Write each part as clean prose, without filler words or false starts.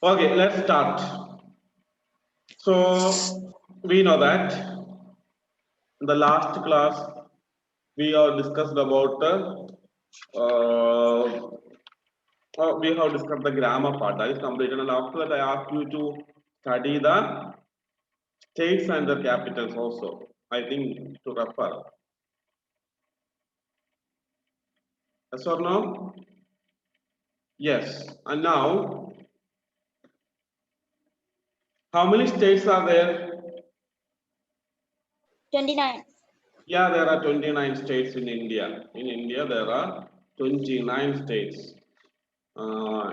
Okay, let's start. So we know that in the last class we have discussed about we have discussed the grammar part, that is completed, and after that I asked you to study the states and the capitals also. I think to refer. Yes or no? Yes. And now, how many states are there? 29. Yeah, there are 29 states in India. In India, there are 29 states,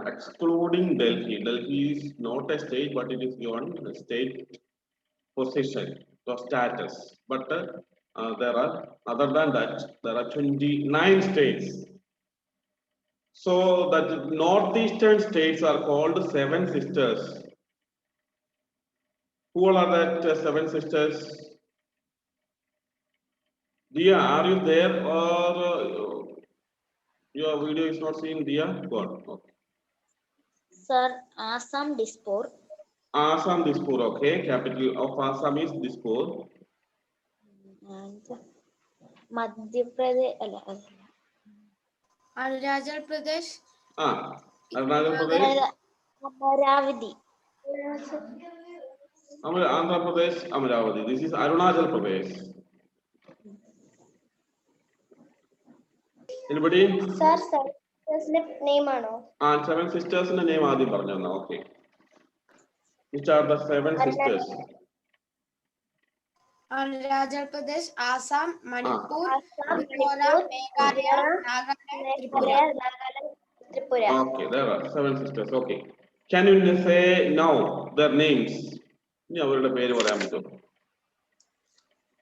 excluding Delhi. Delhi is not a state, but it is given a state position or status. But there are, other than that, there are 29 states. So that northeastern states are called Seven Sisters. Who all are that Seven Sisters? Dia, are you there, or your video is not seen? Dia, go on. Okay. Sir, Assam, Dispur. Assam, Dispur. Okay, capital of Assam is Dispur. And Madhya Pradesh. Arunachal Pradesh. Arunachal Pradesh. Amaravati. Andhra Pradesh, Amaravati. This is Arunachal Pradesh. Anybody? Sir, name ano? Seven Sisters in the name Adi Parjana. Okay. Which are the Seven Sisters? Arunachal Pradesh, Assam, Manipur, Tripura, Meghalaya, Nagaland, Tripura. Okay, there are Seven Sisters. Okay. Can you say now their names?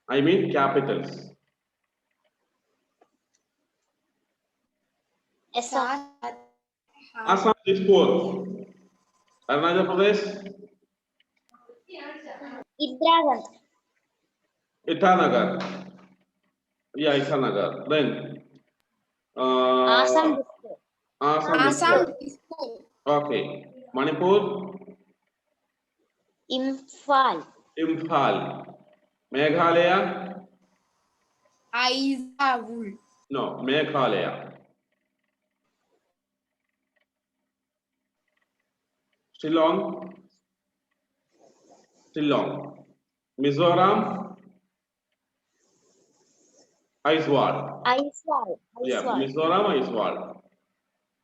I mean capitals. Yes, sir. Assam Dispur. Arunachal Pradesh. Indira Itanagar. Yeah, Itanagar. Then Assam, Assam, Dispur. Okay. Manipur. Imphal. Imphal. Meghalaya. Aizawl. No, Meghalaya. Shillong. Mizoram. Aizawl. Yeah, Mizoram, Aizawl.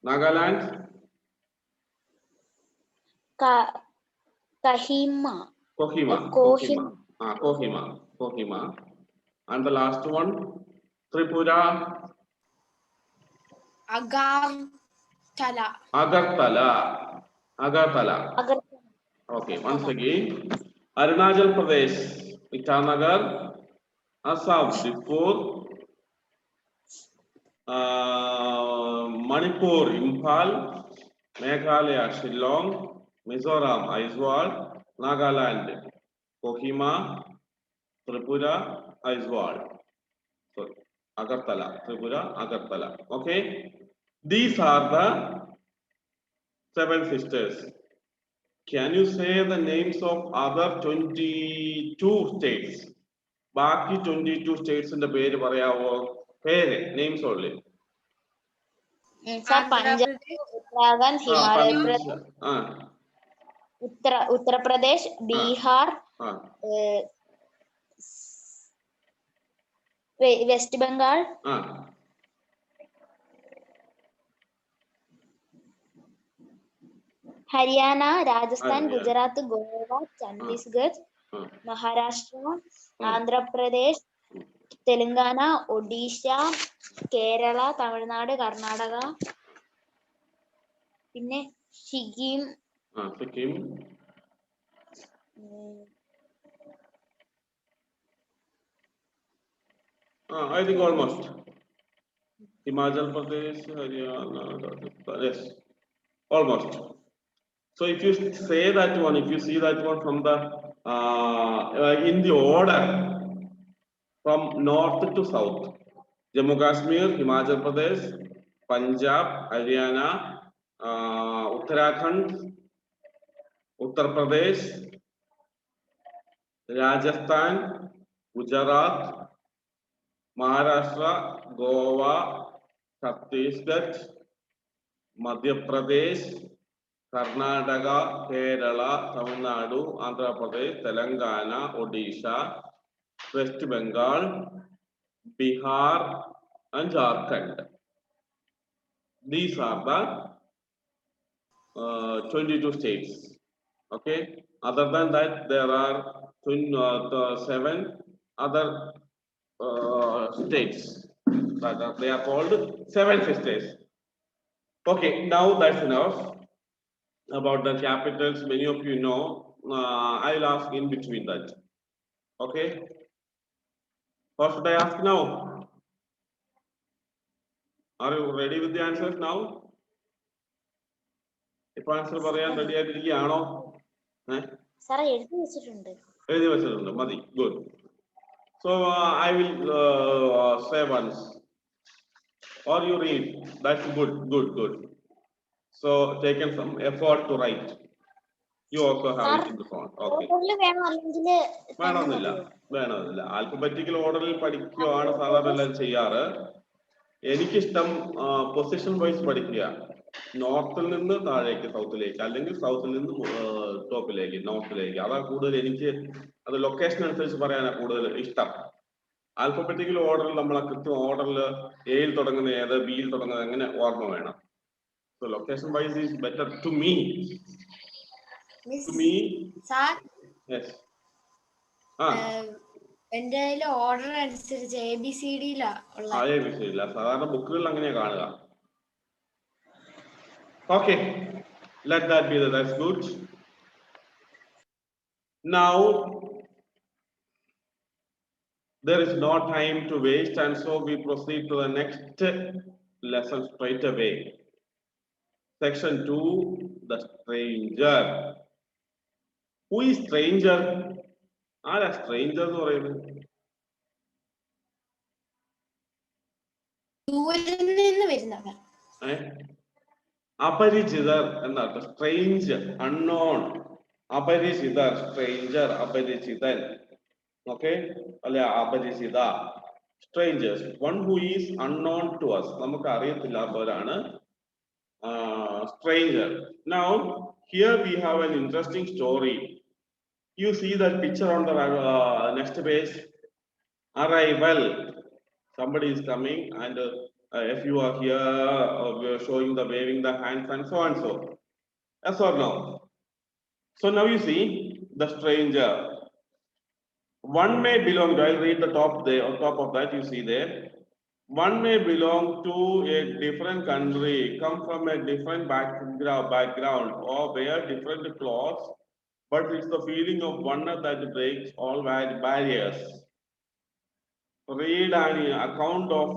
Nagaland. Kohima. Kohima. And the last one, Tripura. Agartala. Okay, once again, Arunachal Pradesh, Itanagar, Assam, Dispur, Manipur, Imphal, Meghalaya, Shillong, Mizoram, Aizawl, Nagaland, Kohima, Tripura, Aizawl. Sorry, Agartala, Tripura, Agartala. Okay, these are the Seven Sisters. Can you say the names of other 22 states? ബാക്കി 22 സ്റ്റേറ്റ്സിന്റെ പേര് പറയാവോ? പേര്, names only. Sir, Punjab, Uttarakhand, Himachal Pradesh, Uttar Pradesh, Bihar, West Bengal, Haryana, Rajasthan, Gujarat, Goa, Chhattisgarh, Maharashtra, Andhra Pradesh, Telangana, Odisha, Kerala, Tamil Nadu, Karnataka, പിന്നെ Sikkim, I think almost. Himachal Pradesh, Haryana, Rajasthan. Yes, almost. So if you say that one, if you see that one from the in the order from north to south, Jammu Kashmir, Himachal Pradesh, Punjab, Haryana, Uttarakhand, Uttar Pradesh, Rajasthan, Gujarat, Maharashtra, Goa, Chhattisgarh, Madhya Pradesh, Karnataka, Kerala, Tamil Nadu, Andhra Pradesh, Telangana, Odisha, West Bengal, Bihar, and Jharkhand. These are the 22 states. Okay. Other than that, there are 7 other states. They are called 7 states. Okay. Now that's enough about the capitals. Many of you know. I'll ask in between that. Okay. What should I ask now? Are you ready with the answers now? ഇപ്പൊ answer പറയാൻ ready ആയിട്ടിരിക്കുകയാണോ? സാറേ എഴുതി വെച്ചിട്ടുണ്ട്. എഴുതി വെച്ചിട്ടുണ്ട്, മതി. Good. So I will say once, or you read. That's good, good, good. So taken some effort to write. You also have it in the phone. Okay. വേണമെന്നില്ല. Alphabetical ഓർഡറിൽ പഠിക്കുകയാണ് സാധാരണ എല്ലാം ചെയ്യാറ്. എനിക്കിഷ്ടം പൊസിഷൻ വൈസ് പഠിക്കുക. നോർത്തിൽ നിന്ന് താഴേക്ക് സൗത്തിലേക്ക്, അല്ലെങ്കിൽ സൗത്തിൽ നിന്ന് ടോപ്പിലേക്ക്, നോർത്തിലേക്ക്. അതാ കൂടുതൽ എനിക്ക്, അത് ലൊക്കേഷൻ അനുസരിച്ച് പറയാനാണ് കൂടുതൽ ഇഷ്ടം. ആൽഫബറ്റിക്കൽ ഓർഡറിൽ നമ്മൾ കൃത്യം ഓർഡറിൽ എയിൽ തുടങ്ങുന്ന ഏത്, ബിയിൽ തുടങ്ങുന്നത്, അങ്ങനെ ഓർമ്മ വേണം. So location wise is better to me. Yes. എന്റെ ഓർഡർ അനുസരിച്ച് ABCD സാധാരണ ബുക്കുകളിൽ അങ്ങനെയാ കാണുക. Okay, let that be that's good. Now there is no time to waste, and so we proceed to the next lesson straight away. Section 2, the stranger. Who is stranger? ആരാ stranger എന്ന് പറയുന്നത്? ദൂരത്തിൽ നിന്ന് വരുന്നവർ. അപരിചിതർ എന്നർത്ഥം. Stranger, unknown. അപരിചിതർ, stranger, അപരിചിതൻ. ഓക്കെ അല്ലെ? അപരിചിത, strangers. One who is unknown to us, നമുക്ക് അറിയത്തില്ലാത്തവരാണ് stranger. Now here we have an interesting story. You see that picture on the next page. Arrival. Somebody is coming, and if you are here, we are showing the waving the hands and so and so. Yes or no? So now you see the stranger. One may belong. I'll read the top there. On top of that, you see there. One may belong to a different country, come from a different background, or wear different clothes, but it's the feeling of oneness that breaks all barriers. Read an account of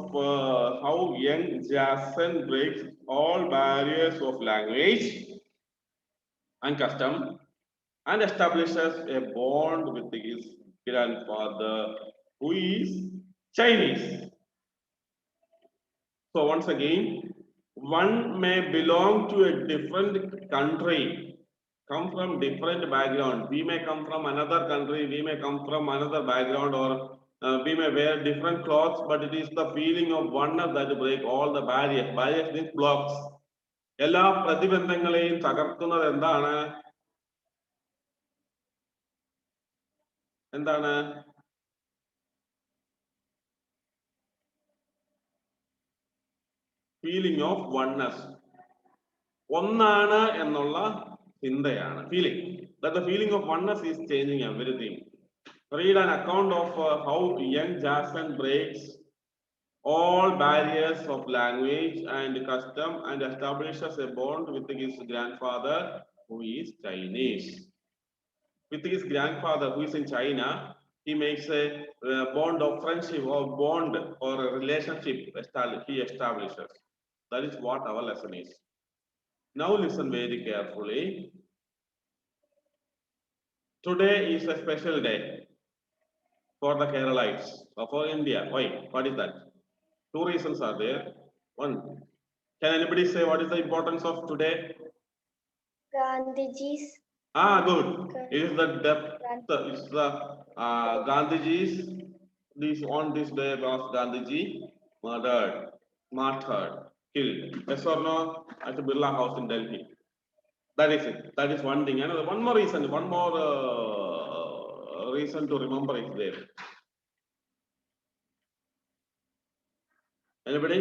how young Jason breaks all barriers of language and custom and establishes a bond with his grandfather, who is Chinese. So once again, one may belong to a different country, come from different background. We may come from another country, we may come from another background, or we may wear different clothes, but it is the feeling of oneness that break all the barriers. Barriers means blocks. എല്ലാ പ്രതിബന്ധങ്ങളെയും തകർക്കുന്നത് എന്താണ്? എന്താണ്? Feeling of oneness. ഒന്നാണ് എന്നുള്ള ചിന്തയാണ് feeling. That the feeling of oneness is changing everything. Read an account of how young Jason breaks all barriers of language and custom and establishes a bond with his grandfather, who is Chinese. With his grandfather, who is in China, he makes a bond of friendship, or bond, or a relationship he establishes. That is what our lesson is. Now listen very carefully. Today is a special day for the Keralites, or for India. Why? What is that? Two reasons are there. One, can anybody say what is the importance of today? Gandhiji's Good. It is the depth. It's the Gandhiji's. On this day was Gandhiji murdered, martyred, killed. Yes or no? At the Birla House in Delhi. That is it. That is one thing. Another one more reason. One more reason to remember is there. Anybody?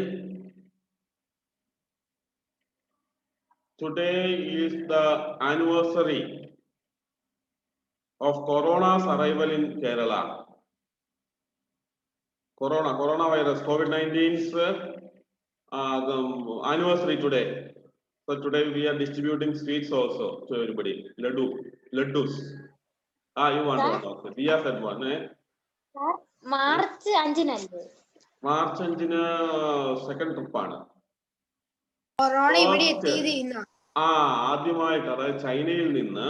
Today is the anniversary of Corona's arrival in Kerala. Coronavirus, COVID-19's anniversary today. So today we are distributing sweets also to everybody. Laddus. You want one also. We have said one. March 5-നല്ലേ? March 5-ന് second ട്രിപ്പാണ്. Corona ഇവിടെ എത്തിയത് ഇന്നാ. ആദ്യമായിട്ട് അതായത് ചൈനയിൽ നിന്ന്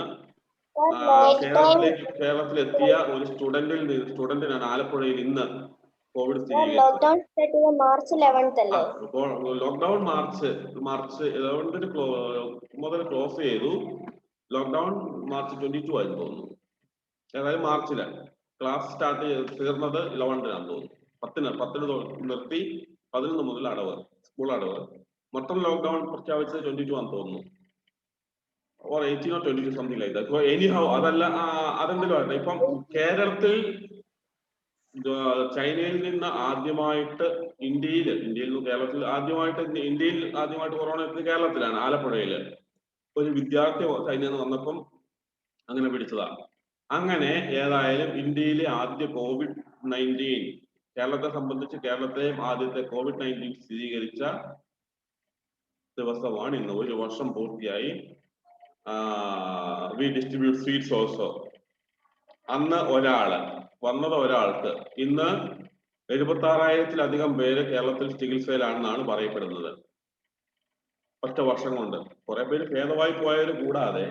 കേരളത്തിലെത്തിയ ഒരു സ്റ്റുഡന്റിനാണ് ആലപ്പുഴയിൽ ഇന്ന് കോവിഡ് സ്ഥിരീകരിച്ചത്. ലോക്ക്ഡൌൺ മാർച്ച് 11 മുതൽ ക്ലോസ് ചെയ്തു. ലോക്ക്ഡൌൺ മാർച്ച് 22 ആയിരുന്നു തോന്നുന്നു. ഏതായാലും മാർച്ചിലാണ് ക്ലാസ് സ്റ്റാർട്ട് തീർന്നത് 11-നാണ് തോന്നുന്നു. 10-ന് നിർത്തി 11 മുതൽ അടവ്, സ്കൂൾ അടവ്. മൊത്തം ലോക്ക്ഡൌൺ പ്രഖ്യാപിച്ചത് 22 ആണെന്ന് തോന്നുന്നു. or 18 or 22, something like that. So anyhow, അതല്ല അതെന്തെങ്കിലും ആട്ടെ. ഇപ്പം കേരളത്തിൽ ചൈനയിൽ നിന്ന് ആദ്യമായിട്ട് ഇന്ത്യയിൽ ആദ്യമായിട്ട് കൊറോണ എത്തിയത് കേരളത്തിലാണ്, ആലപ്പുഴയില്. ഒരു വിദ്യാർത്ഥി ചൈനയിൽ നിന്ന് വന്നപ്പം അങ്ങനെ പിടിച്ചതാണ്. അങ്ങനെ ഏതായാലും ഇന്ത്യയിലെ ആദ്യ COVID-19 കേരളത്തെ സംബന്ധിച്ച് കേരളത്തെയും ആദ്യത്തെ COVID-19 സ്ഥിരീകരിച്ച ദിവസമാണ് ഇന്ന്. 1 വർഷം പൂർത്തിയായി. We distribute sweets also. അന്ന് ഒരാൾക്ക് ഇന്ന് 76,000-ലധികം പേര് കേരളത്തിൽ ചികിത്സയിലാണെന്നാണ് പറയപ്പെടുന്നത്. ഒറ്റ വർഷം കൊണ്ട് കുറെ പേര് ഭേദമായി പോയവര് കൂടാതെ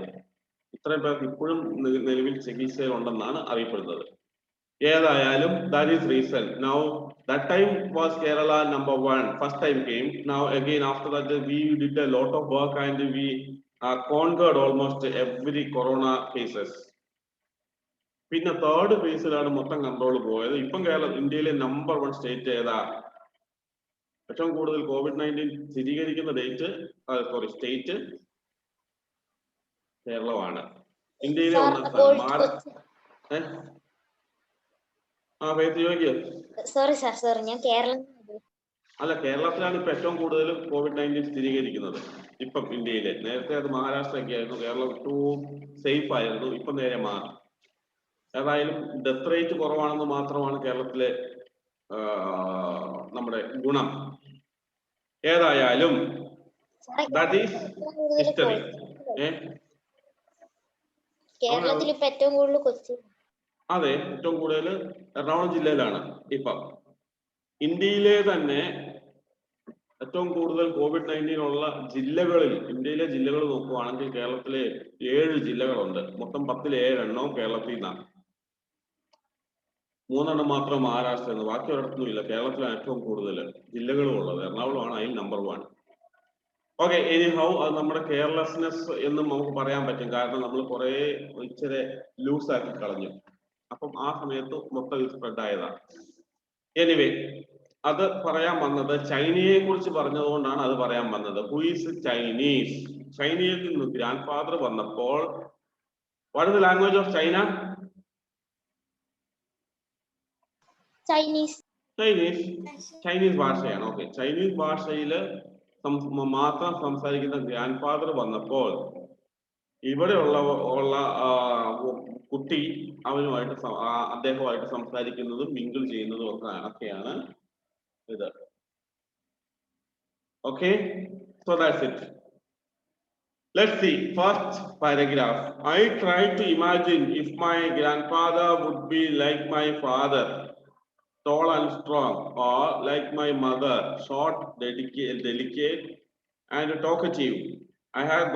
ഇത്രയും പേർക്ക് ഇപ്പോഴും നിലവിൽ ചികിത്സയിൽ ഉണ്ടെന്നാണ് അറിയപ്പെടുന്നത്. ഏതായാലും that is reason. Now that time was Kerala number 1. First time came. Now again after that we did a lot of work and we conquered almost every corona cases. പിന്നെ തേർഡ് ഫേസിലാണ് മൊത്തം കൺട്രോൾ പോയത്. ഇപ്പം ഇന്ത്യയിലെ number 1 state ഏതാ? ഏറ്റവും കൂടുതൽ COVID-19 സ്ഥിരീകരിക്കുന്ന state കേരളമാണ്. ഇന്ത്യയിലെ ഒന്നാം സ്ഥാനം. അല്ല, കേരളത്തിലാണ് ഇപ്പൊ ഏറ്റവും കൂടുതൽ COVID-19 സ്ഥിരീകരിക്കുന്നത് ഇപ്പം ഇന്ത്യയിലെ. നേരത്തെ അത് മഹാരാഷ്ട്രയൊക്കെ ആയിരുന്നു. കേരളം ഏറ്റവും സേഫ് ആയിരുന്നു. ഇപ്പൊ നേരെ മാറി. ഏതായാലും ഡെത്ത് റേറ്റ് കുറവാണെന്ന് മാത്രമാണ് കേരളത്തിലെ നമ്മുടെ ഗുണം. ഏതായാലും that is history. കേരളത്തിൽ ഇപ്പൊ ഏറ്റവും കൂടുതൽ കൊച്ചി. അതെ, ഏറ്റവും കൂടുതൽ എറണാകുളം ജില്ലയിലാണ്. ഇപ്പം ഇന്ത്യയിലെ തന്നെ ഏറ്റവും കൂടുതൽ COVID-19 ഉള്ള ജില്ലകളിൽ, ഇന്ത്യയിലെ ജില്ലകൾ നോക്കുകയാണെങ്കിൽ കേരളത്തിലെ 7 ജില്ലകളുണ്ട്. മൊത്തം 10-ൽ 7 എണ്ണവും കേരളത്തിൽ നിന്നാണ്. 3 എണ്ണം മാത്രം മഹാരാഷ്ട്രയിൽ നിന്ന്. ബാക്കി ഒരിടത്തും ഇല്ല. കേരളത്തിലാണ് ഏറ്റവും കൂടുതൽ ജില്ലകളും ഉള്ളത്. എറണാകുളമാണ് അതിൽ നമ്പർ 1. ഓക്കെ, എനിഹൗ അത് നമ്മുടെ കെയർലെസ്നെസ് എന്നും നമുക്ക് പറയാൻ പറ്റും. കാരണം നമ്മൾ കുറെ ഇച്ചിരി ലൂസ് ആക്കി കളഞ്ഞു. അപ്പം ആ സമയത്ത് മൊത്തം സ്പ്രെഡ് ആയതാണ്. എനിവേ, അത് പറയാൻ വന്നത് ചൈനയെ കുറിച്ച് പറഞ്ഞതുകൊണ്ടാണ് അത് പറയാൻ വന്നത്. Who is Chinese? ചൈനയിൽ നിന്ന് ഗ്രാൻഡ് ഫാദർ വന്നപ്പോൾ what is the language of China? Chinese ഭാഷയാണ്. ഓക്കെ, ചൈനീസ് ഭാഷയിൽ മാത്രം സംസാരിക്കുന്ന ഗ്രാൻഡ് ഫാദർ വന്നപ്പോൾ ഇവിടെ ഉള്ള കുട്ടി അദ്ദേഹമായിട്ട് സംസാരിക്കുന്നതും മിങ്കിൾ ചെയ്യുന്നതും ഒക്കെയാണ് ഇത്. Okay, so that's it. Let's see first paragraph. I try to imagine if my grandfather would be like my father, tall and strong, or like my mother, short, delicate and talkative. I have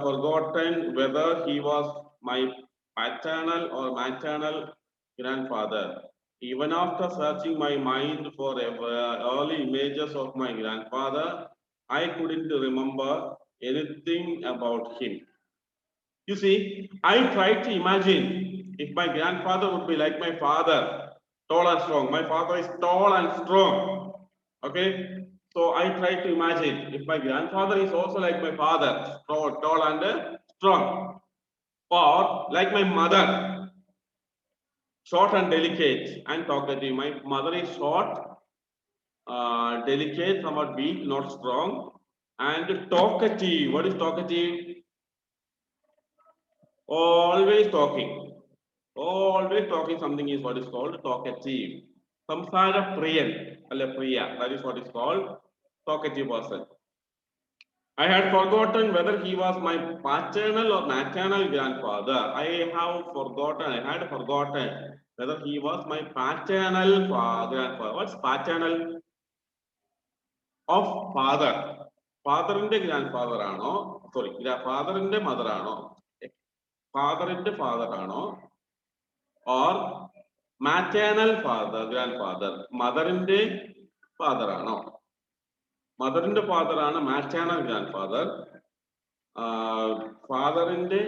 forgotten whether he was my paternal or maternal grandfather. Even after searching my mind for early images of my grandfather, I couldn't remember anything about him. You see, I try to imagine if my grandfather would be like my father, tall and strong. My father is tall and strong. Okay, so I try to imagine if my grandfather is also like my father, tall and strong, or like my mother, short and delicate and talkative. My mother is short, delicate, somewhat weak, not strong, and talkative. What is talkative? Always talking. Always talking something is what is called talkative. Samsara Priyan, Priya, that is what is called talkative person. I had forgotten whether he was my paternal or maternal grandfather. I had forgotten whether he was my paternal grandfather. What's paternal? Of father. Father-inde grandfather ആണോ? Sorry, father-inde mother ആണോ? Father-inde father ആണോ? Or maternal father, grandfather, mother-inde father ആണോ? Mother-inde father ആണ് maternal grandfather. Father-inde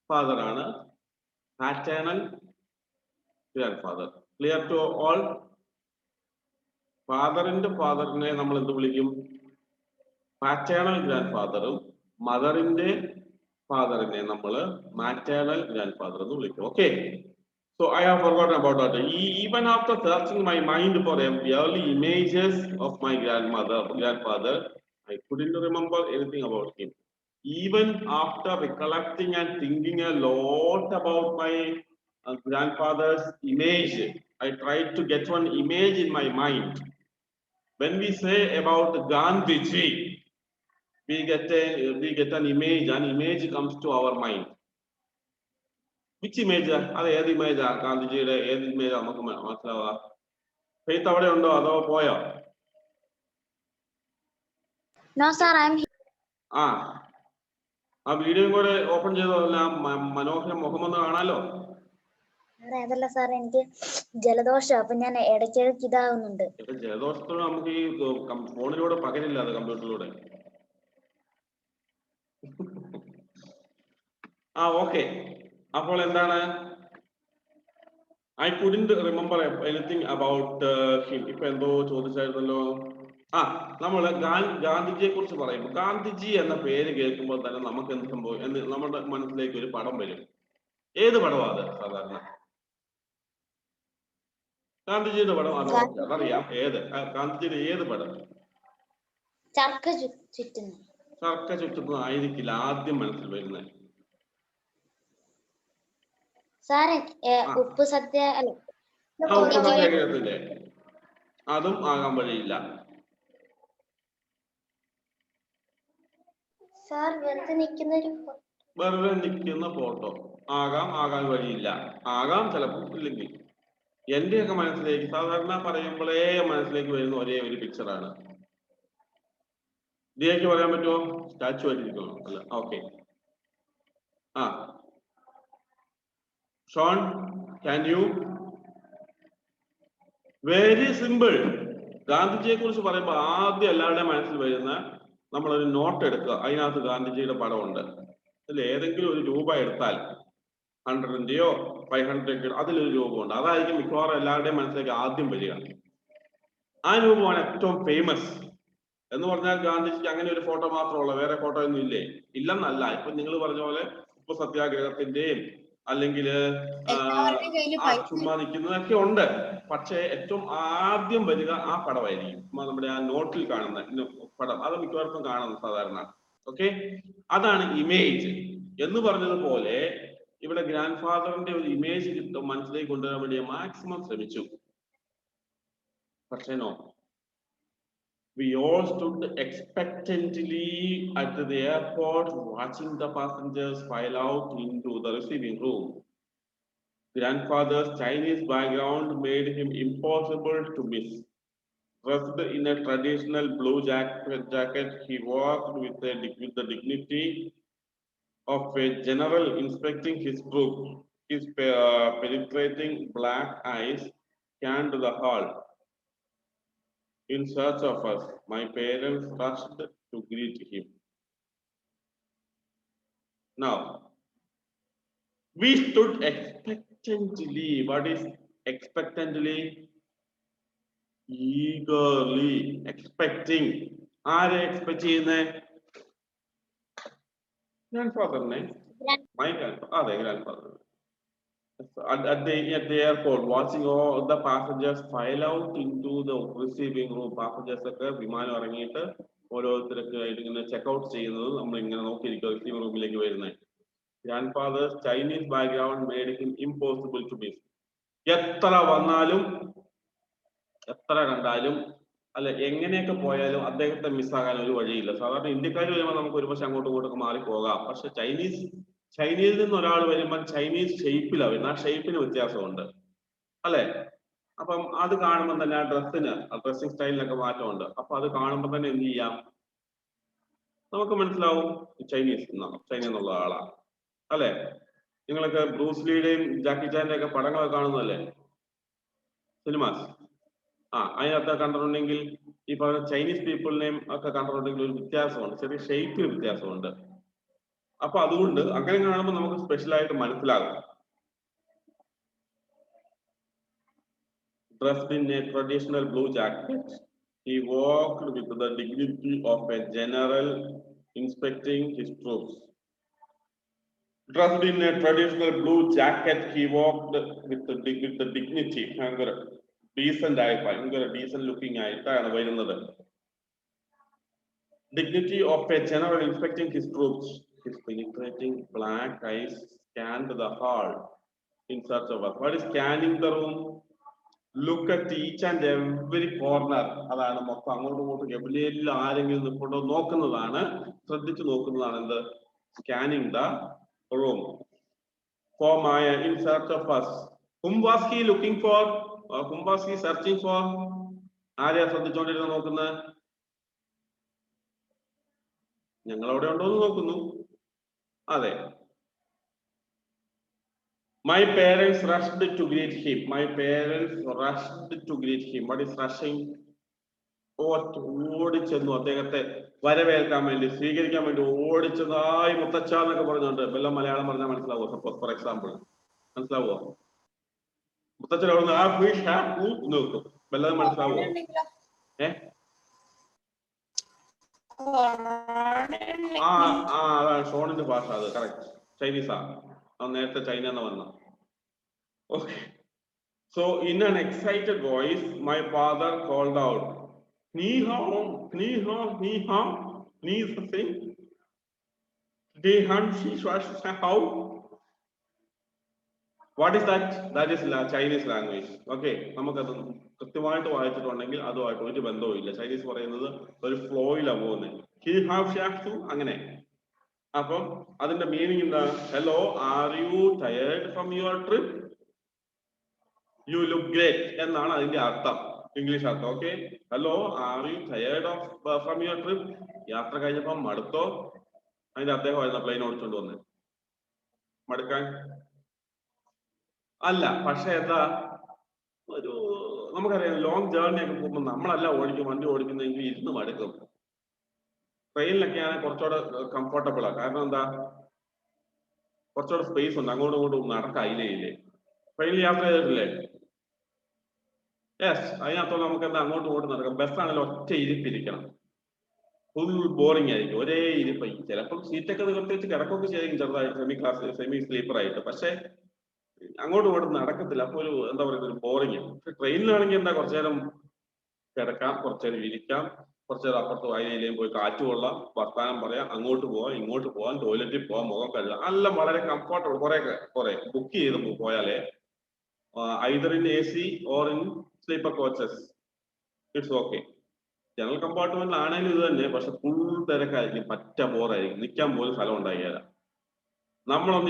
father ആണ് paternal grandfather. Clear to all? Father-inde father-നെ നമ്മൾ എന്ത് വിളിക്കും? Paternal grandfather-ഉം mother-inde father-നെ നമ്മൾ maternal grandfather എന്ന് വിളിക്കും. Okay. So I have forgotten about that. Even after searching my mind for early images of my grandfather, I couldn't remember anything about him. Even after recollecting and thinking a lot about my grandfather's image, I tried to get one image in my mind. When we say about Gandhiji, we get an image comes to our mind. Which image? അത് ഏത് ഇമേജാ? ഗാന്ധിജിയുടെ ഏത് ഇമേജാ നമുക്ക് മനസ്സിലാവുക? Faith അവിടെ ഉണ്ടോ അതോ പോയോ? No, sir, I am here. ആ വീഡിയോയും കൂടെ ഓപ്പൺ ചെയ്തതല്ല മനോഹര മുഖമൊന്ന് കാണാലോ. അതല്ല സാർ, എനിക്ക് ജലദോഷം, അപ്പൊ ഞാൻ ഇടയ്ക്കിടയ്ക്ക് ഇതാവുന്നുണ്ട്. ജലദോഷത്തോട് നമുക്ക് ഈ ഫോണിലൂടെ പകരില്ല, അത് കമ്പ്യൂട്ടറിലൂടെ. ഓക്കെ. അപ്പോൾ എന്താണ്? I couldn't remember anything about him. ഇപ്പൊ എന്തോ ചോദിച്ചായിരുന്നല്ലോ. നമ്മള് ഗാന്ധിജിയെ കുറിച്ച് പറയുമ്പോൾ ഗാന്ധിജി എന്ന പേര് കേൾക്കുമ്പോൾ തന്നെ നമുക്ക് എന്ത് സംഭവം നമ്മുടെ മനസ്സിലേക്ക് ഒരു പടം വരും. ഏത് പടമാണ് അത്? സാധാരണ ഗാന്ധിജിയുടെ പടം അതറിയാം. ഏത് ഗാന്ധിജിയുടെ ഏത് പടം? ചർക്ക ചുറ്റുന്നത് ആയിരിക്കില്ല ആദ്യം മനസ്സിൽ വരുന്നത്. സാറേ, ഉപ്പ് സത്യാഗ്രഹത്തിന്റെ അതും ആകാൻ വഴിയില്ല. വെറുതെ നിൽക്കുന്ന ഫോട്ടോ ആകാൻ വഴിയില്ല. ആകാം ചിലപ്പോൾ, ഇല്ലെങ്കിൽ. എന്റെയൊക്കെ മനസ്സിലേക്ക് സാധാരണ പറയുമ്പോഴേ മനസ്സിലേക്ക് വരുന്ന ഒരേ ഒരു പിക്ചറാണ്. ഇതിലേക്ക് പറയാൻ പറ്റുമോ? സ്റ്റാച്ചു ആയിട്ടിരിക്കണോ? അല്ല. Okay. Shaun, can you? Very simple. ഗാന്ധിജിയെ കുറിച്ച് പറയുമ്പോൾ ആദ്യം എല്ലാവരുടെയും മനസ്സിൽ വരുന്ന, നമ്മളൊരു നോട്ട് എടുക്കുക, അതിനകത്ത് ഗാന്ധിജിയുടെ പടമുണ്ട്. അതിൽ ഏതെങ്കിലും ഒരു രൂപ എടുത്താൽ 100-ന്റെയോ 500-ന്റെയോ അതിലൊരു രൂപമുണ്ട്. അതായിരിക്കും മിക്കവാറും എല്ലാവരുടെയും മനസ്സിലേക്ക് ആദ്യം വരിക. ആ രൂപമാണ് ഏറ്റവും ഫേമസ്. എന്ന് പറഞ്ഞാൽ ഗാന്ധിജിക്ക് അങ്ങനെ ഒരു ഫോട്ടോ മാത്രമുള്ള, വേറെ ഫോട്ടോ ഒന്നും ഇല്ലേ? ഇല്ലെന്നല്ല. ഇപ്പൊ നിങ്ങൾ പറഞ്ഞ പോലെ ഉപ്പ് സത്യാഗ്രഹത്തിന്റെയും അല്ലെങ്കിൽ ചുമ്മാ നിൽക്കുന്നതൊക്കെ ഉണ്ട്. പക്ഷേ ഏറ്റവും ആദ്യം വരിക ആ പടമായിരിക്കും. നമ്മുടെ ആ നോട്ടിൽ കാണുന്ന പടം, അത് മിക്കവാർക്കും കാണുന്നു സാധാരണ. ഓക്കെ, അതാണ് ഇമേജ്. എന്ന് പറഞ്ഞതുപോലെ ഇവിടെ ഗ്രാൻഡ് ഫാദറിന്റെ ഒരു ഇമേജ് മനസ്സിലേക്ക് കൊണ്ടുവരാൻ വേണ്ടി മാക്സിമം ശ്രമിച്ചു. പക്ഷേ no. We all stood expectantly at the airport, watching the passengers file out into the receiving room. Grandfather's Chinese background made him impossible to miss. Dressed in a traditional blue jacket, he walked with the dignity of a general inspecting his troop. His penetrating black eyes scanned the hall. In search of us, my parents rushed to greet him. Now, We stood expectantly. What is expectantly? Eagerly. Expecting. ആരെ expect ചെയ്യുന്നേ? Grandfather-നെ? My grandfather. അതെ, grandfather. At the airport, watching all the passengers file out into the receiving room. Passengers ഒക്കെ വിമാനം ഇറങ്ങിയിട്ട് ഓരോരുത്തരൊക്കെ ആയിട്ട് ഇങ്ങനെ checkout ചെയ്യുന്നത് നമ്മൾ ഇങ്ങനെ നോക്കിയിരിക്കും റിസീവിംഗ് റൂമിലേക്ക് വരുന്നത്. Grandfather's Chinese background made him impossible to miss. എത്ര വന്നാലും എത്ര കണ്ടാലും അല്ല എങ്ങനെയൊക്കെ പോയാലും അദ്ദേഹത്തെ മിസ്സാകാൻ ഒരു വഴിയില്ല. സാധാരണ ഇന്ത്യക്കാർ വരുമ്പോൾ നമുക്ക് ഒരുപക്ഷെ അങ്ങോട്ടും ഇങ്ങോട്ടൊക്കെ മാറി പോകാം. പക്ഷെ ചൈനയിൽ നിന്ന് ഒരാൾ വരുമ്പോൾ ചൈനീസ് ഷേപ്പിലാണ് വരുന്നത്. ആ ഷേപ്പിന് വ്യത്യാസമുണ്ട് അല്ലെ? അപ്പം അത് കാണുമ്പോൾ തന്നെ ആ ഡ്രസ്സിംഗ് സ്റ്റൈലിനൊക്കെ മാറ്റമുണ്ട്. അപ്പൊ അത് കാണുമ്പോൾ തന്നെ എന്ത് ചെയ്യാം, നമുക്ക് മനസ്സിലാവും ചൈന എന്നുള്ള ആളാണ് അല്ലെ? നിങ്ങളൊക്കെ ബ്രൂസ്ലിയുടെയും ജാക്കി ചാന്റെയും ഒക്കെ പടങ്ങളൊക്കെ കാണുന്നതല്ലേ, സിനിമാസ്? അതിനകത്ത് കണ്ടിട്ടുണ്ടെങ്കിൽ ഈ പറയുന്ന ചൈനീസ് പീപ്പിളിനെയും ഒക്കെ കണ്ടിട്ടുണ്ടെങ്കിൽ ഒരു വ്യത്യാസമുണ്ട്, ചെറിയ ഷേപ്പിൽ വ്യത്യാസമുണ്ട്. അപ്പൊ അതുകൊണ്ട് അങ്ങനെ കാണുമ്പോൾ നമുക്ക് സ്പെഷ്യൽ ആയിട്ട് മനസ്സിലാകും. Dressed in a traditional blue jacket, he walked with the dignity of a general inspecting his troops. Dressed in a traditional blue jacket, he walked with the dignity. ഭയങ്കര ഡീസന്റ് ആയി, ഭയങ്കര ഡീസന്റ് ലുക്കിംഗ് ആയിട്ടാണ് വരുന്നത്. Dignity of a general inspecting his troops. His penetrating black eyes scanned the hall in search of us. What is scanning the room? Look at each and every corner. അതാണ് മൊത്തം അങ്ങോട്ടും ഇങ്ങോട്ടും എവിടെയെല്ലാം ആരെങ്കിലും നിൽപ്പുണ്ടോ നോക്കുന്നതാണ്, ശ്രദ്ധിച്ചു നോക്കുന്നതാണ് എന്ത്? Scanning the room. For Maya, in search of us. Whom was he looking for? Whom was he searching for? ആരെയാ ശ്രദ്ധിച്ചുകൊണ്ടിരുന്ന നോക്കുന്നത്? ഞങ്ങൾ അവിടെ ഉണ്ടോ എന്ന് നോക്കുന്നു. അതെ. My parents rushed to greet him. My parents rushed to greet him. What is rushing? ഓടിച്ചെന്നു അദ്ദേഹത്തെ വരവേൽക്കാൻ വേണ്ടി, സ്വീകരിക്കാൻ വേണ്ടി ഓടിച്ചതായി മുത്തച്ഛ എന്നൊക്കെ പറഞ്ഞുണ്ട്. വല്ല മലയാളം പറഞ്ഞാൽ മനസ്സിലാവോ? സപ്പോസ് ഫോർ എക്സാമ്പിൾ മനസ്സിലാവോ? മുത്തച്ഛൻ അവിടെ നോക്കും, വല്ലതും മനസ്സിലാവോ? അതാണ് ഷോണിന്റെ ഭാഷ. അത് കറക്റ്റ് ചൈനീസാ. നേരത്തെ ചൈന എന്ന് വന്ന. Okay. So in an excited voice, my father called out, "Ni hao, ni hao, ni hao." Ni is the thing. They hunt she how? What is that? That is Chinese language. Okay, നമുക്കത് കൃത്യമായിട്ട് വായിച്ചിട്ടുണ്ടെങ്കിൽ അതുമായിട്ട് ഒരു ബന്ധവും ഇല്ല. Chinese പറയുന്നത് ഒരു ഫ്ലോയിലാണ് പോകുന്നത്. He have shaft അങ്ങനെ. അപ്പം അതിന്റെ മീനിങ് എന്താ? Hello, are you tired from your trip? You look great എന്നാണ് അതിന്റെ അർത്ഥം, ഇംഗ്ലീഷ് അർത്ഥം. Okay, hello, are you tired from your trip? യാത്ര കഴിഞ്ഞപ്പോ മടുത്തോ? അതിന്റെ അദ്ദേഹമായിരുന്നു പ്ലെയിൻ ഓടിച്ചോണ്ട് വന്നത്. മടുക്കാൻ അല്ല, പക്ഷെ എന്താ, ഒരു നമുക്കറിയാം ലോങ് ജേർണി ഒക്കെ പോകുമ്പോൾ നമ്മളല്ല വണ്ടി ഓടിക്കുന്നെങ്കിൽ ഇരുന്ന് മടുക്കും. ട്രെയിനിലൊക്കെയാണ് കുറച്ചുകൂടെ കംഫർട്ടബിളാണ്. കാരണം എന്താ, കുറച്ചുകൂടെ സ്പേസ് ഉണ്ട്, അങ്ങോട്ടും ഇങ്ങോട്ടും നടക്കായില്ലേ. ട്രെയിനിൽ യാത്ര ചെയ്തിട്ടില്ലേ? യെസ്, അതിനകത്തോളം നമുക്ക് എന്താ അങ്ങോട്ടും ഇങ്ങോട്ടും നടക്കാം. ബസ്സാണെങ്കിൽ ഒറ്റ ഇരിപ്പിരിക്കണം, ഫുൾ ബോറിംഗ് ആയിരിക്കും, ഒരേ ഇരിപ്പ്. ചിലപ്പോൾ സീറ്റൊക്കെ നികത്തി വെച്ച് കിടക്കൊക്കെ ചെയ്യും ചെറുതായിട്ട്, സെമി സ്ലീപ്പർ ആയിട്ട്. പക്ഷെ അങ്ങോട്ടും ഇങ്ങോട്ടും നടക്കത്തില്ല. അപ്പൊ ഒരു എന്താ പറയുക, ഒരു ബോറിംഗ്. പക്ഷെ ട്രെയിനിലാണെങ്കിൽ എന്താ, കുറച്ചു നേരം കിടക്കാം, കുറച്ചു നേരം ഇരിക്കാം, കുറച്ചു നേരം അപ്പുറത്ത് വായിലേയും പോയി കാറ്റ് കൊള്ളാം, വർത്താനം പറയാം, അങ്ങോട്ട് പോവാം, ഇങ്ങോട്ട് പോവാം, ടോയ്ലറ്റിൽ പോവാം, മുഖം കഴുകാം, എല്ലാം വളരെ കംഫർട്ടബിൾ. കുറെ ബുക്ക് ചെയ്ത് പോയാലേ either in AC or in sleeper coaches, it's okay. General കമ്പാർട്ട്മെന്റിൽ ആണെങ്കിലും ഇത് തന്നെ, പക്ഷെ ഫുൾ തിരക്കായിരിക്കും, പറ്റ ബോറായിരിക്കും, നിൽക്കാൻ പോലും സ്ഥലം ഉണ്ടായില്ല. നമ്മളൊന്ന്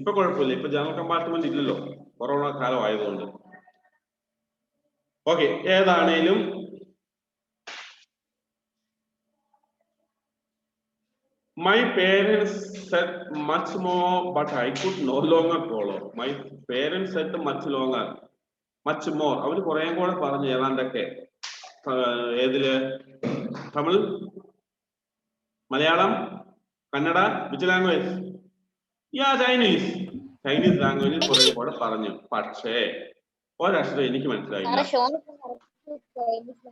ഇപ്പൊ കുഴപ്പമില്ല, ഇപ്പൊ ജനറൽ കമ്പാർട്ട്മെന്റ് ഇല്ലല്ലോ, കൊറോണ കാലം ആയതുകൊണ്ട്. ഓക്കെ, ഏതാണേലും my parents said much more, but I could no longer follow. My parents said much longer, much more. അവര് കുറേ കൂടെ പറഞ്ഞു ഏതാണ്ടൊക്കെ. ഏതില്? Tamil, Malayalam, Kannada, which language? Yeah, Chinese. Chinese language കുറെ കൂടെ പറഞ്ഞു. പക്ഷേ ഒരക്ഷരം എനിക്ക് മനസ്സിലായില്ല. സാറേ ഷോൺ ചൈനീസ്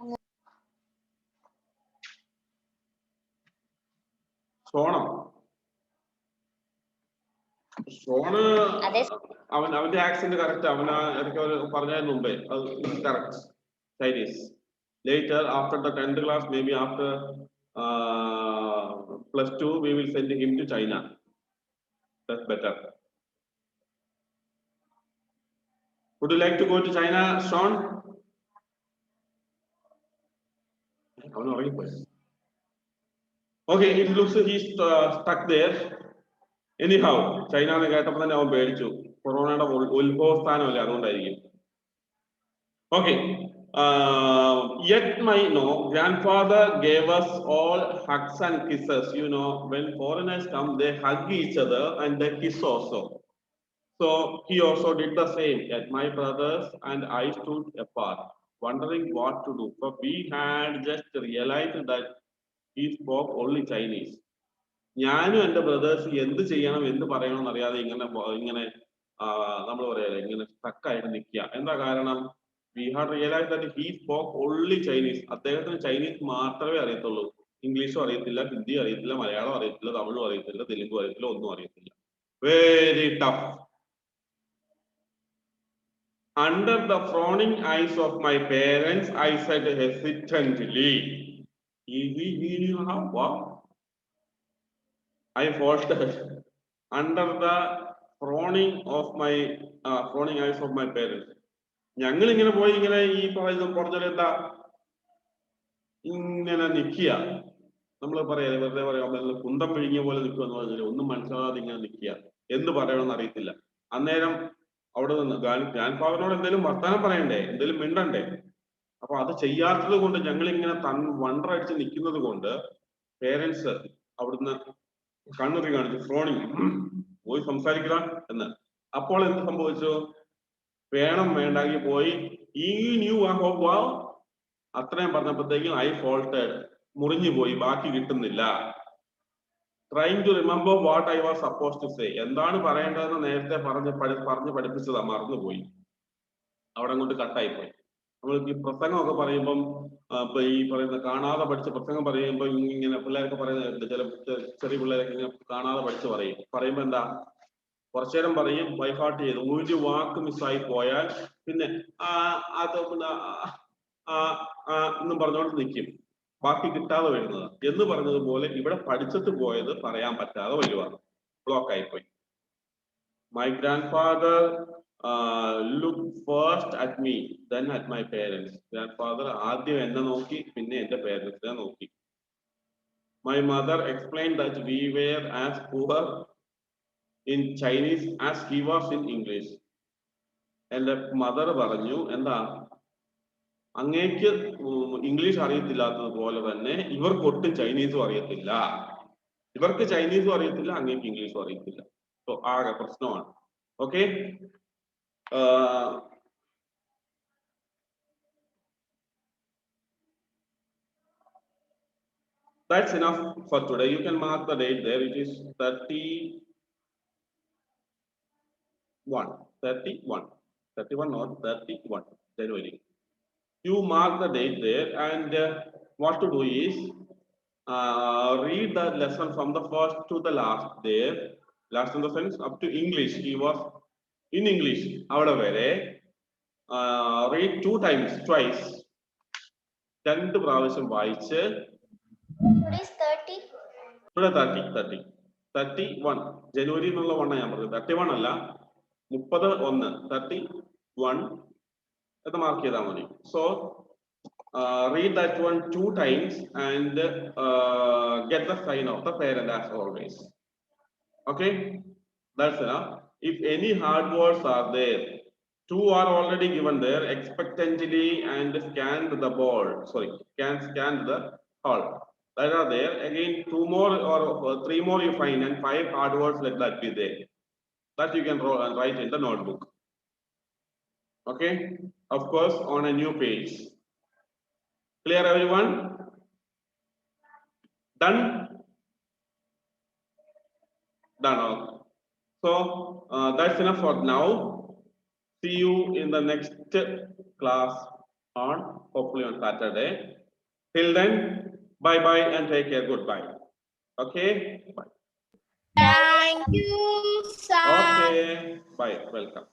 ഷോണം. ഷോണ് അതെ അവന്റെ ആക്സെന്റ് കറക്റ്റ്. അവന് ഇടയ്ക്ക് പറഞ്ഞതിന് മുമ്പേ അത് correct. Chinese. Later, after the 10th class, maybe after +2, we will send him to China. That's better. Would you like to go to China, Sean? Okay, it looks like he's stuck there. Anyhow, China എന്ന് കേട്ടപ്പോൾ തന്നെ അവൻ പേടിച്ചു. കൊറോണയുടെ ഉത്ഭവസ്ഥാനമല്ലേ, അതുകൊണ്ടായിരിക്കും. Okay. Yet my grandfather gave us all hugs and kisses. You know, when foreigners come, they hug each other and they kiss also. So he also did the same. Yet my brothers and I stood apart, wondering what to do. For we had just realized that he spoke only Chinese. ഞാനും എന്റെ brothers എന്ത് ചെയ്യണം എന്ത് പറയണം അറിയാതെ ഇങ്ങനെ നമ്മൾ പറയാ ഇങ്ങനെ സ്റ്റക്കായിട്ട് നിൽക്കുക. എന്താ കാരണം? We had realized that he spoke only Chinese. അദ്ദേഹത്തിന് ചൈനീസ് മാത്രമേ അറിയത്തുള്ളൂ. ഇംഗ്ലീഷും അറിയത്തില്ല, ഹിന്ദി അറിയത്തില്ല, മലയാളം അറിയത്തില്ല, തമിഴും അറിയത്തില്ല, തെലുങ്കും അറിയത്തില്ല, ഒന്നും അറിയത്തില്ല. Very tough. Under the frowning eyes of my parents, I said hesitantly, he knew how? What? I faltered. Under the frowning eyes of my parents. ഞങ്ങൾ ഇങ്ങനെ പോയി ഇങ്ങനെ ഈ പറഞ്ഞാൽ എന്താ ഇങ്ങനെ നിൽക്കുക. നമ്മൾ പറയാ വെറുതെ പറയാം കുന്തം പിഴിഞ്ഞ പോലെ നിൽക്കുക എന്ന് പറഞ്ഞാൽ ഒന്നും മനസ്സിലാകാതെ ഇങ്ങനെ നിൽക്കുക. എന്ത് പറയണമെന്ന് അറിയത്തില്ല. അന്നേരം അവിടെ നിന്ന് ഗ്രാൻഡ് ഫാദറിനോട് എന്തെങ്കിലും വർത്തമാനം പറയണ്ടേ, എന്തെങ്കിലും മിണ്ടണ്ടേ. അപ്പൊ അത് ചെയ്യാത്തത് കൊണ്ട് ഞങ്ങൾ ഇങ്ങനെ വണ്ടറടിച്ച് നിൽക്കുന്നത് കൊണ്ട് പേരൻസ് അവിടുന്ന് കണ്ണുറി കാണിച്ചു, ഫ്രോണിങ്, പോയി സംസാരിക്കുക എന്ന്. അപ്പോൾ എന്ത് സംഭവിച്ചു? വേണം വേണ്ടെങ്കിൽ പോയി ഈ ന്യൂ അത്രയും പറഞ്ഞപ്പോഴത്തേക്കും ഐ ഫോൾട്ടഡ്, മുറിഞ്ഞു പോയി, ബാക്കി കിട്ടുന്നില്ല. Trying to remember what I was suppose to say. എന്താണ് പറയേണ്ടതെന്ന് നേരത്തെ പറഞ്ഞ് പഠിപ്പിച്ചതാ, മറന്നുപോയി. അവിടെ കൊണ്ട് കട്ടായിപ്പോയി. നമ്മൾക്ക് ഈ പ്രസംഗമൊക്കെ പറയുമ്പം ഇപ്പൊ ഈ പറയുന്ന കാണാതെ പഠിച്ച പ്രസംഗം പറയുമ്പോൾ ഇങ്ങനെ പിള്ളേരൊക്കെ പറയുന്നത്, ചില ചെറിയ പിള്ളേരൊക്കെ ഇങ്ങനെ കാണാതെ പഠിച്ച് പറയുമ്പോ എന്താ, കുറച്ചു നേരം പറയും, ബൈഹാർട്ട് ചെയ്ത് ഒരു വാക്ക് മിസ്സായി പോയാൽ പിന്നെ അത് പിന്നെ എന്നും പറഞ്ഞുകൊണ്ട് നിൽക്കും, ബാക്കി കിട്ടാതെ വരുന്നത്. എന്ന് പറഞ്ഞതുപോലെ ഇവിടെ പഠിച്ചിട്ട് പോയത് പറയാൻ പറ്റാതെ വരുവാണ്, ബ്ലോക്ക് ആയിപ്പോയി. My grandfather looked first at me, then at my parents. Grandfather ആദ്യം എന്നെ നോക്കി, പിന്നെ എന്റെ പേരൻസിനെ നോക്കി. My mother explained that we were as poor in Chinese as he was in English. എന്റെ മദർ പറഞ്ഞു, എന്താ, അങ്ങേക്ക് ഇംഗ്ലീഷ് അറിയത്തില്ലാത്തതുപോലെ തന്നെ ഇവർക്കൊട്ടും ചൈനീസും അറിയത്തില്ല. ഇവർക്ക് ചൈനീസും അറിയത്തില്ല, അങ്ങേക്ക് ഇംഗ്ലീഷും അറിയത്തില്ല. സോ ആകെ പ്രശ്നമാണ്. Okay, that's enough for today. You can mark the date there. It is 31 or 31 January. You mark the date there, and what to do is read the lesson from the first to the last there. Last in the sense up to English. He was in English. Avada vere read twice. 10 പ്രാവശ്യം വായിച്ച്. ഇവിടെ 31 ജനുവരി എന്നുള്ള 1 ഞാൻ പറഞ്ഞത്, 31 അല്ല, 30 31 എന്ന് mark ചെയ്താൽ മതി. So read that one 2 times and get the sign of the parent as always. Okay, that's enough. If any hard words are there, 2 are already given there, expectantly and scan the hall. That are there. Again 2 more or 3 more you find, and 5 hard words like that be there, that you can write in the notebook. Okay, of course on a new page. Clear everyone? Done. Okay. So that's enough for now. See you in the next class on hopefully on Saturday. Till then, bye bye and take care. Goodbye. Okay. Bye. Thank you sir. Okay. Bye. Welcome.